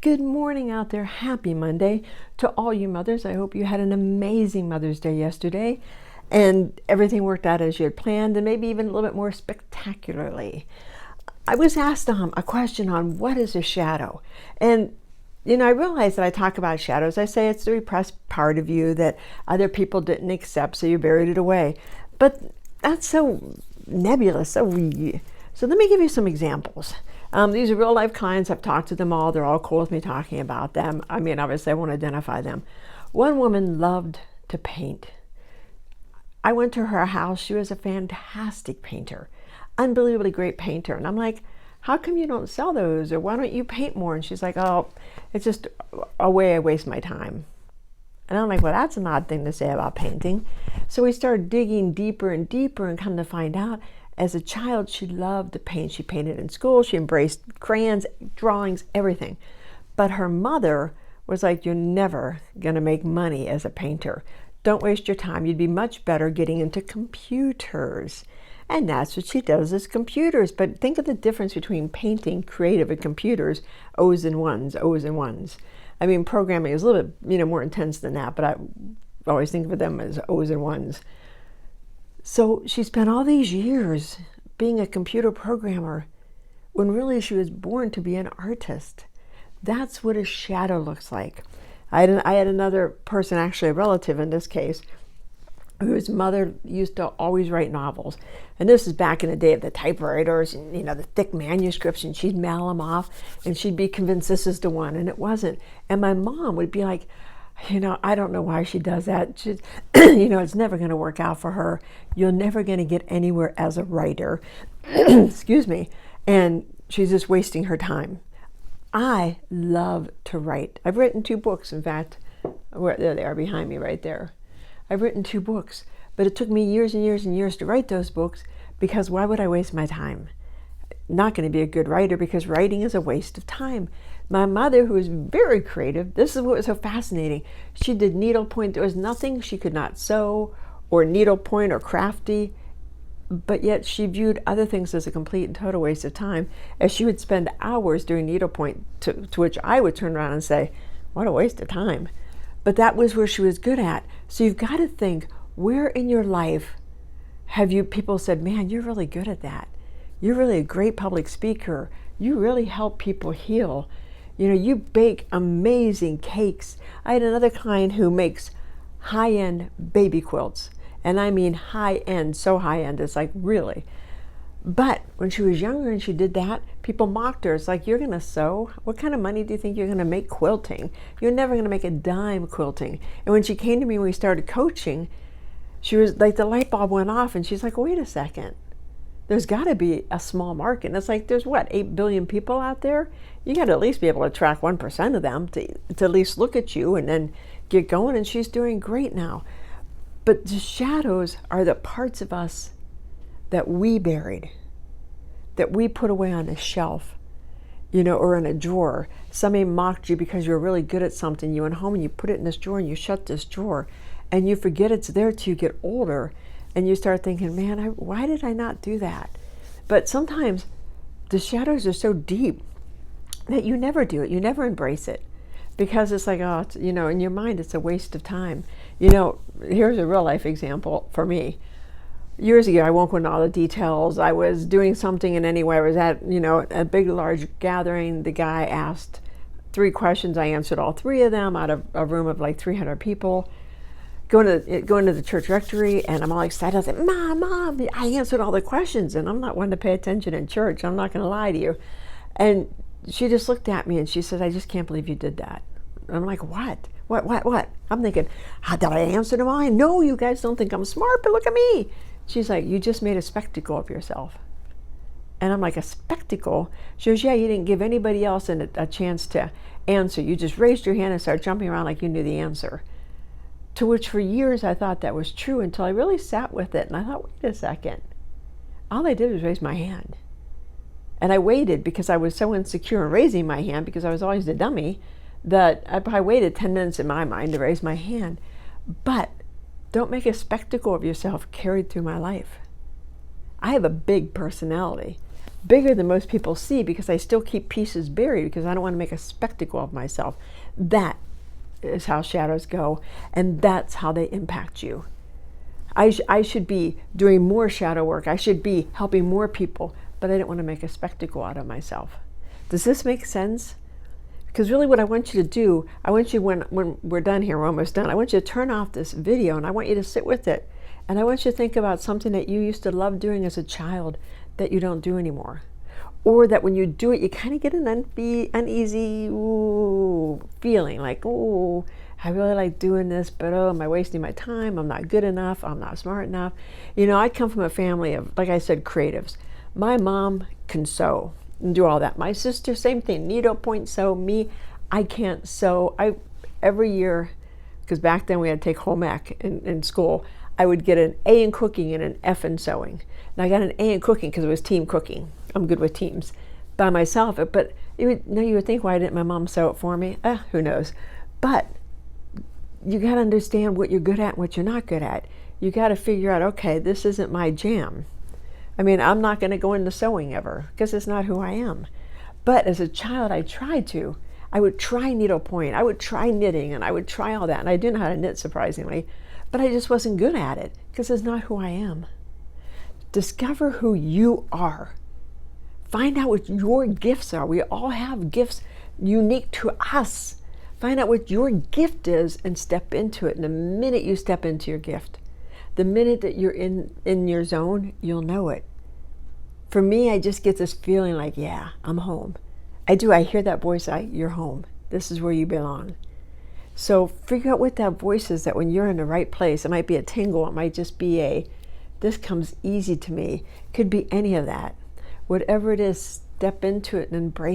Good morning out there. Happy Monday to all you mothers. I hope you had an amazing Mother's Day yesterday and everything worked out as you had planned and maybe even a little bit more spectacularly. I was asked a question on what is a shadow. And I realize that I talk about shadows. I say it's the repressed part of you that other people didn't accept, so you buried it away. But that's so nebulous. So let me give you some examples. These are real life clients. I've talked to them all. They're all cool with me talking about them. I mean, obviously I won't identify them. One woman loved to paint. I went to her house. She was a fantastic painter, unbelievably great painter. And I'm like, how come you don't sell those? Or why don't you paint more? And she's like, oh, it's just a way I waste my time. And I'm like, well, that's an odd thing to say about painting. So we started digging deeper and deeper and come to find out, as a child, she loved to paint. She painted in school. She embraced crayons, drawings, everything. But her mother was like, you're never going to make money as a painter. Don't waste your time. You'd be much better getting into computers. And that's what she does, is computers. But think of the difference between painting, creative, and computers, O's and ones, O's and ones. I mean, programming is a little bit more intense than that, but I always think of them as O's and ones. So she spent all these years being a computer programmer when really she was born to be an artist. That's what a shadow looks like. I had another person, actually a relative in this case, whose mother used to always write novels. And this is back in the day of the typewriters and, the thick manuscripts, and she'd mail them off and she'd be convinced this is the one, and it wasn't. And my mom would be like, I don't know why she does that. She, it's never going to work out for her. You're never going to get anywhere as a writer. Excuse me. And she's just wasting her time. I love to write. I've written 2 books. In fact, there they are behind me right there. I've written 2 books, but it took me years and years and years to write those books, because why would I waste my time? Not going to be a good writer, because writing is a waste of time. My mother, who was very creative, this is what was so fascinating. She did needlepoint. There was nothing she could not sew or needlepoint or crafty, but yet she viewed other things as a complete and total waste of time, as she would spend hours doing needlepoint, to which I would turn around and say, what a waste of time. But that was where she was good at. So you've got to think, where in your life have people said, man, you're really good at that. You're really a great public speaker. You really help people heal. You bake amazing cakes. I had another client who makes high-end baby quilts. And I mean high-end, so high-end, it's like really. But when she was younger and she did that, people mocked her. It's like, you're going to sew? What kind of money do you think you're going to make quilting? You're never going to make a dime quilting. And when she came to me when we started coaching, she was like, the light bulb went off, and she's like, wait a second. There's got to be a small market. And it's like, there's 8 billion people out there? You got to at least be able to attract 1% of them to at least look at you and then get going. And she's doing great now. But the shadows are the parts of us that we buried, that we put away on a shelf, or in a drawer. Somebody mocked you because you're really good at something. You went home and you put it in this drawer and you shut this drawer, and you forget it's there till you get older. And you start thinking, man, why did I not do that? But sometimes the shadows are so deep that you never do it. You never embrace it, because it's like, oh, in your mind, it's a waste of time. Here's a real life example for me. Years ago, I won't go into all the details. I was doing something, and anyway, I was at, a big, large gathering. The guy asked 3 questions. I answered all 3 of them out of a room of like 300 people. Going to the church rectory, and I'm all excited. I said, Mom, I answered all the questions, and I'm not one to pay attention in church. I'm not going to lie to you. And she just looked at me and she said, I just can't believe you did that. And I'm like, what? What? I'm thinking, how did I answer them all? I know you guys don't think I'm smart, but look at me. She's like, you just made a spectacle of yourself. And I'm like, a spectacle? She goes, yeah, you didn't give anybody else a chance to answer. You just raised your hand and started jumping around like you knew the answer. To which for years I thought that was true, until I really sat with it and I thought, wait a second. All I did was raise my hand. And I waited, because I was so insecure in raising my hand, because I was always the dummy, that I probably waited 10 minutes in my mind to raise my hand. But don't make a spectacle of yourself carried through my life. I have a big personality, bigger than most people see because I still keep pieces buried because I don't want to make a spectacle of myself. That is how shadows go, and that's how they impact you. I should be doing more shadow work. I should be helping more people, but I didn't want to make a spectacle out of myself. Does this make sense? Because really what I want you to do, I want you, when we're done here, we're almost done, I want you to turn off this video and I want you to sit with it. And I want you to think about something that you used to love doing as a child that you don't do anymore. Or that when you do it, you kind of get an uneasy feeling, like, ooh, I really like doing this, but oh, am I wasting my time? I'm not good enough. I'm not smart enough. You know, I come from a family of, like I said, creatives. My mom can sew and do all that. My sister, same thing, needlepoint sew. Me, I can't sew. Every year, because back then we had to take home ec in school, I would get an A in cooking and an F in sewing. And I got an A in cooking because it was team cooking. I'm good with teams. By myself, but you would think, why didn't my mom sew it for me? Who knows? But you got to understand what you're good at and what you're not good at. You got to figure out, okay, this isn't my jam. I mean, I'm not going to go into sewing ever because it's not who I am. But as a child, I tried to. I would try needlepoint. I would try knitting, and I would try all that. And I didn't know how to knit, surprisingly. But I just wasn't good at it because it's not who I am. Discover who you are. Find out what your gifts are. We all have gifts unique to us. Find out what your gift is and step into it. And the minute you step into your gift, the minute that you're in your zone, you'll know it. For me, I just get this feeling like, yeah, I'm home. I do. I hear that voice, you're home. This is where you belong. So figure out what that voice is, that when you're in the right place, it might be a tingle, it might just be this comes easy to me. Could be any of that. Whatever it is, step into it and embrace